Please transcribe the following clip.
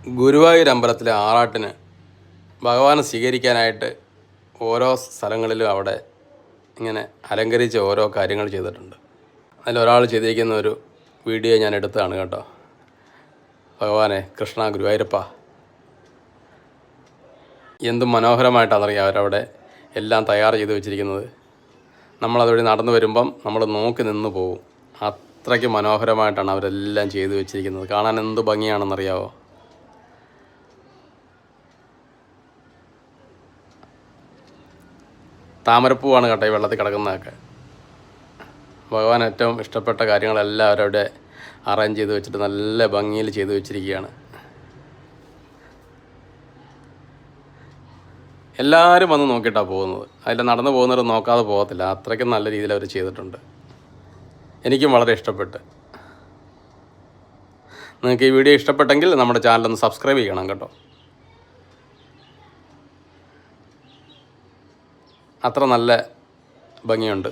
ഗുരുവായൂർ അമ്പലത്തിലെ ആറാട്ടിന് ഭഗവാനെ സ്വീകരിക്കാനായിട്ട് ഓരോ സ്ഥലങ്ങളിലും അവിടെ ഇങ്ങനെ അലങ്കരിച്ച് ഓരോ കാര്യങ്ങൾ ചെയ്തിട്ടുണ്ട്. അതിലൊരാൾ ചെയ്തിരിക്കുന്ന ഒരു വീഡിയോ ഞാൻ എടുത്തതാണ് കേട്ടോ. ഭഗവാനെ കൃഷ്ണ ഗുരുവായൂരപ്പ, എന്ത് മനോഹരമായിട്ടാണെന്നറിയാം അവരവിടെ എല്ലാം തയ്യാർ ചെയ്ത് വെച്ചിരിക്കുന്നത്. നമ്മളതുവഴി നടന്നു വരുമ്പം നമ്മൾ നോക്കി നിന്ന് പോകും. അത്രയ്ക്ക് മനോഹരമായിട്ടാണ് അവരെല്ലാം ചെയ്തു വെച്ചിരിക്കുന്നത്. കാണാൻ എന്ത് ഭംഗിയാണെന്നറിയാമോ. താമരപ്പൂവാണ് കേട്ടോ ഈ വെള്ളത്തിൽ കിടക്കുന്നതൊക്കെ. ഭഗവാൻ ഏറ്റവും ഇഷ്ടപ്പെട്ട കാര്യങ്ങളെല്ലാം അവരവിടെ അറേഞ്ച് ചെയ്ത് വെച്ചിട്ട് നല്ല ഭംഗിയിൽ ചെയ്തു വെച്ചിരിക്കുകയാണ്. എല്ലാവരും വന്ന് നോക്കിയിട്ടാണ് പോകുന്നത്. അതിൽ നടന്നു പോകുന്നവർ നോക്കാതെ പോകത്തില്ല. അത്രയ്ക്കും നല്ല രീതിയിൽ അവർ ചെയ്തിട്ടുണ്ട്. എനിക്കും വളരെ ഇഷ്ടപ്പെട്ട്. നിങ്ങൾക്ക് ഈ വീഡിയോ ഇഷ്ടപ്പെട്ടെങ്കിൽ നമ്മുടെ ചാനലൊന്ന് സബ്സ്ക്രൈബ് ചെയ്യണം കേട്ടോ. അത്ര നല്ല ഭംഗിയുണ്ട്.